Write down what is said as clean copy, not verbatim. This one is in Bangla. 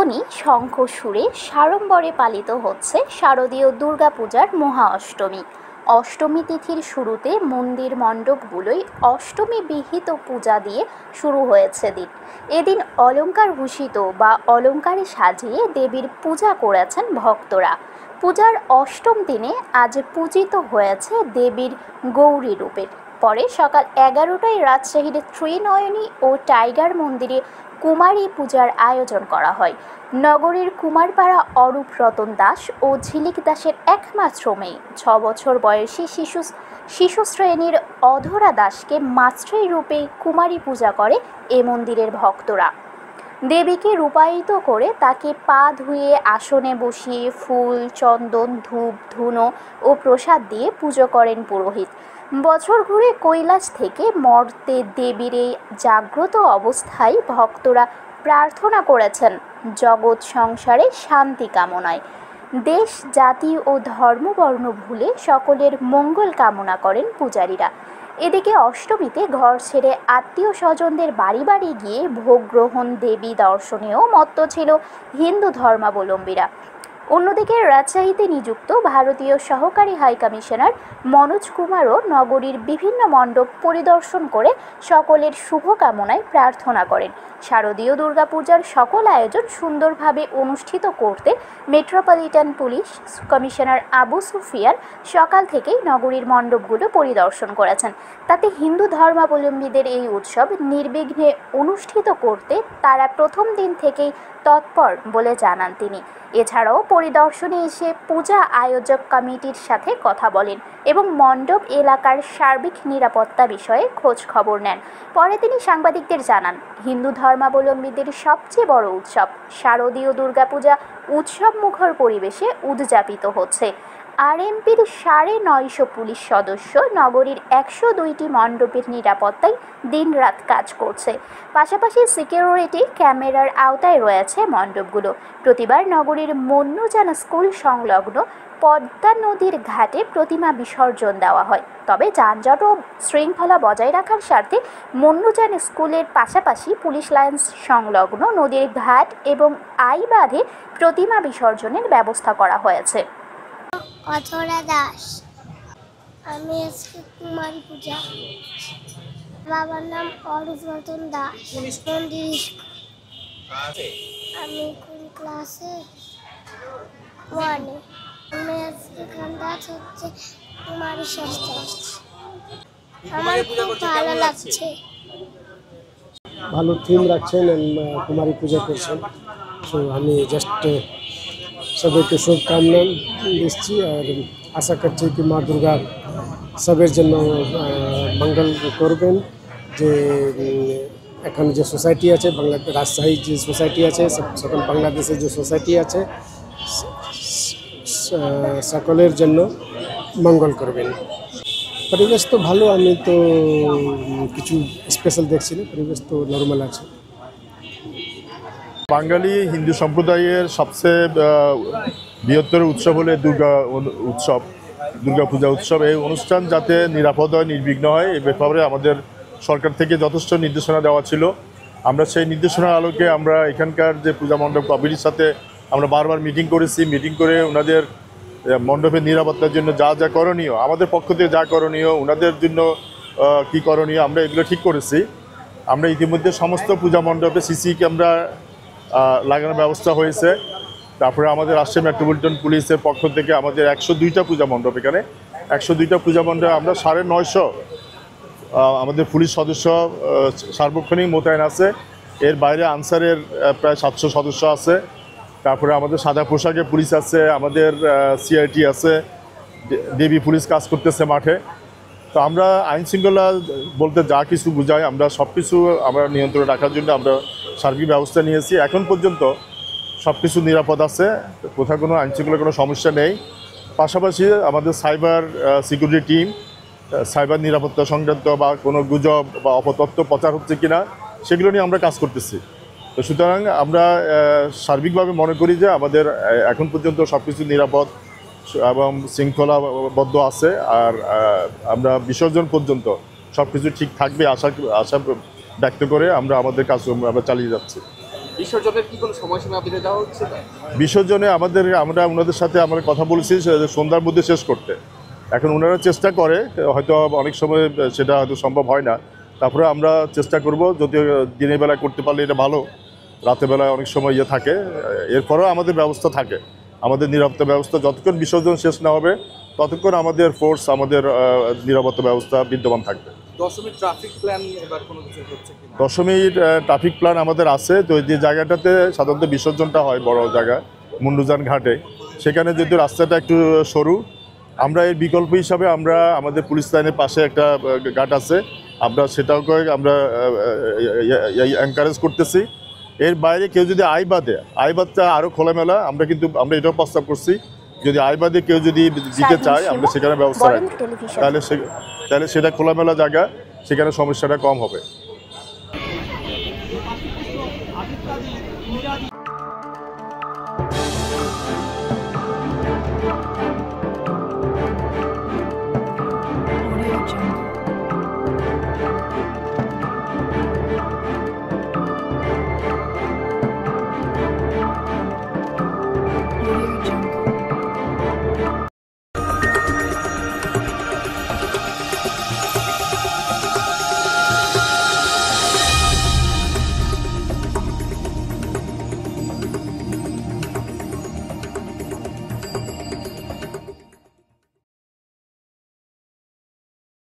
প্রতিদিনই শঙ্খ সুরে সাড়ম্বরে পালিত হচ্ছে শারদীয় দুর্গাপূজার মহা অষ্টমী। অষ্টমী তিথির শুরুতে মন্দির মণ্ডপগুলোয় অষ্টমী বিহিত পূজা দিয়ে শুরু হয়েছে দিন। এদিন অলঙ্কার ভূষিত বা অলঙ্কারে সাজিয়ে দেবীর পূজা করেছেন ভক্তরা। পূজার অষ্টম দিনে আজ পূজিত হয়েছে দেবীর গৌরী রূপের। পরে সকাল 11টায় রাজশাহীর ত্রিনয়নী ও টাইগার মন্দিরে কুমারী পূজার আয়োজন করা হয়। নগরীর কুমারপাড়া অরূপ রতন দাস ও ঝিলিক দাসের একমাত্র মেয়ে 6 বছর বয়সী শিশু শ্রেণীর অধরা দাসকে মাতৃ রূপে কুমারী পূজা করে এ মন্দিরের ভক্তরা। দেবীকে রূপায়িত করে তাকে পা ধুয়ে আসনে বসিয়ে ফুল, চন্দন, ধূপ, ধুনো ও প্রসাদ দিয়ে পুজো করেন পুরোহিত। বছর ঘুরে কৈলাস থেকে মর্তে দেবীর এই জাগ্রত অবস্থায় ভক্তরা প্রার্থনা করেছেন জগৎ সংসারে শান্তি কামনায়। দেশ, জাতি ও ধর্মবর্ণ ভুলে সকলের মঙ্গল কামনা করেন পূজারীরা। এদিকে অষ্টমীতে ঘর ছেড়ে আত্মীয় স্বজনদের বাড়ি বাড়ি গিয়ে ভোগ গ্রহণ, দেবী দর্শনেও মত্ত ছিল হিন্দু ধর্মাবলম্বীরা। অন্যদিকে রাজশাহীতে নিযুক্ত ভারতীয় সহকারী হাইকমিশনার মনোজ কুমারও নগরীর বিভিন্ন মণ্ডপ পরিদর্শন করে সকলের শুভকামনায় প্রার্থনা করেন। শারদীয় দুর্গাপূজার সকল আয়োজন সুন্দরভাবে অনুষ্ঠিত করতে metropolitan police commissioner Abu Sufian সকাল থেকেই নগরীর মণ্ডপগুলো পরিদর্শন করেছেন। তাতে হিন্দু ধর্মাবলম্বীদের এই উৎসব নির্বিঘ্নে অনুষ্ঠিত করতে তারা প্রথম দিন থেকেই তৎপর বলে জানান তিনি। এছাড়াও পরিদর্শনে এসে পূজা আয়োজক কমিটির সাথে কথা বলেন এবং মণ্ডপ এলাকার সার্বিক নিরাপত্তা বিষয়ে খোঁজ খবর নেন। পরে তিনি সাংবাদিকদের জানান, হিন্দু ধর্মাবলম্বীদের সবচেয়ে বড় উৎসব শারদীয় দুর্গাপূজা উৎসব মুখর পরিবেশে উদযাপিত হচ্ছে। আরএমপির 950 পুলিশ সদস্য নগরীর 102টি মণ্ডপের নিরাপত্তায় দিনরাত কাজ করছে। পাশাপাশি সিকিউরিটি ক্যামেরার আওতায় রয়েছে মণ্ডপগুলো। প্রতিবার নগরীর মন্নুজান স্কুল সংলগ্ন পদ্মা নদীর ঘাটে প্রতিমা বিসর্জন দেওয়া হয়। তবে যানজট ও শৃঙ্খলা বজায় রাখার স্বার্থে মন্নুজান স্কুলের পাশাপাশি পুলিশ লাইন্স সংলগ্ন নদীর ঘাট এবং আই বাঁধে প্রতিমা বিসর্জনের ব্যবস্থা করা হয়েছে। অধরা দাস, আমি আজকে কুমারী পূজা। বাবার নাম অরূপ রতন দাস। মন্দির আমি কোন ক্লাসে? 1-এ। আমি আজকে কান্দাজ হচ্ছে কুমারী শাস্ত্র। আমার খুব ভালো লাগছে। ভালো থিম রাখছেন, কুমারী পূজা করছেন। সো আমি জাস্ট সবাইকে শুভকামনা দিচ্ছি আর আশা করছি কি মা দুর্গা সবের জন্য মঙ্গল করবেন। যে এখন যে সোসাইটি আছে রাজশাহী যে সোসাইটি আছে, সকল বাংলাদেশের যে সোসাইটি আছে সকলের জন্য মঙ্গল করবেন। পরিবেশ তো ভালো, আমি তো কিছু স্পেশাল দেখছি না, পরিবেশ তো নর্মাল আছে। বাঙালি হিন্দু সম্প্রদায়ের সবচেয়ে বৃহত্তর উৎসব হলে দুর্গাপূজা উৎসব। এই অনুষ্ঠান যাতে নিরাপদ হয়, নির্বিঘ্ন হয়, এ ব্যাপারে আমাদের সরকার থেকে যথেষ্ট নির্দেশনা দেওয়া ছিল। আমরা সেই নির্দেশনার আলোকে আমরা এখানকার যে পূজা মণ্ডপ কমিটির সাথে আমরা বারবার মিটিং করেছি। মিটিং করে ওনাদের মণ্ডপের নিরাপত্তার জন্য যা যা করণীয়, আমাদের পক্ষ থেকে যা করণীয়, ওনাদের জন্য কী করণীয়, আমরা এগুলো ঠিক করেছি। আমরা ইতিমধ্যে সমস্ত পূজা মণ্ডপে সিসি ক্যামেরা লাগানোর ব্যবস্থা হয়েছে। তারপরে আমাদের রাজশাহী মেট্রোপলিটন পুলিশের পক্ষ থেকে আমাদের 102টা পূজা মণ্ডপ, এখানে 102টা পূজা মণ্ডপে আমরা 950 আমাদের পুলিশ সদস্য সার্বক্ষণিক মোতায়েন আছে। এর বাইরে আনসারের প্রায় 700 সদস্য আছে। তারপরে আমাদের সাদা পোশাকে পুলিশ আছে, আমাদের সিআইটি আছে, দেবী পুলিশ কাজ করতেছে মাঠে। তো আমরা আইন শৃঙ্খলা বলতে যা কিছু বোঝাই, আমরা সব কিছু আমরা নিয়ন্ত্রণে রাখার জন্য আমরা সার্বিক ব্যবস্থা নিয়েছি। এখন পর্যন্ত সব কিছু নিরাপদ আছে, কোথাও কোনো আইন শৃঙ্খলার কোনো সমস্যা নেই। পাশাপাশি আমাদের সাইবার সিকিউরিটি টিম সাইবার নিরাপত্তা সংক্রান্ত বা কোনো গুজব বা অপতথ্য প্রচার হচ্ছে কিনা সেগুলো নিয়ে আমরা কাজ করতেছি। তো সুতরাং আমরা সার্বিকভাবে মনে করি যে আমাদের এখন পর্যন্ত সব কিছু নিরাপদ এবং শৃঙ্খলাবদ্ধ আছে। আর আমরা বিসর্জন পর্যন্ত সব কিছু ঠিক থাকবে আশা ব্যক্ত করে আমরা আমাদের কাজ আমরা চালিয়ে যাচ্ছি। বিসর্জনের কি কোনো সময়সীমা বেঁধে দেওয়া হচ্ছে? বিসর্জনে আমরা ওনাদের সাথে আমরা কথা বলেছি সন্ধ্যার মধ্যে শেষ করতে। এখন ওনারা চেষ্টা করে, হয়তো অনেক সময় সেটা হয়তো সম্ভব হয় না, তারপরে আমরা চেষ্টা করব, যদি দিনের বেলায় করতে পারলে এটা ভালো, রাতের বেলায় অনেক সময় থাকে, এরপরেও আমাদের ব্যবস্থা থাকে, আমাদের নিরাপত্তা ব্যবস্থা যতক্ষণ বিসর্জন শেষ না হবে ততক্ষণ আমাদের ফোর্স, আমাদের নিরাপত্তা ব্যবস্থা বিদ্যমান থাকবে। দশমীর ট্রাফিক প্ল্যান এবার কোনো কিছু হচ্ছে কিনা? দশমীর ট্রাফিক প্ল্যান আমাদের আছে, তো যে জায়গাটাতে সাধারণত বিসর্জনটা হয় বড় জায়গা মুন্ডুজান ঘাটে, সেখানে যদি রাস্তাটা একটু সরু, আমরা এর বিকল্প হিসাবে আমরা আমাদের পুলিশ লাইনের পাশে একটা ঘাট আছে, আমরা সেটাকে আমরা এনকারেজ করতেছি। এর বাইরে কেউ যদি আইবাদটা আরও খোলামেলা, আমরা এটাও প্রস্তাব করছি, যদি আইবাদে কেউ যদি দিতে চায় আমরা সেখানে ব্যবস্থা রাখি, তাহলে সেটা খোলামেলা জায়গা, সেখানে সমস্যাটা কম হবে।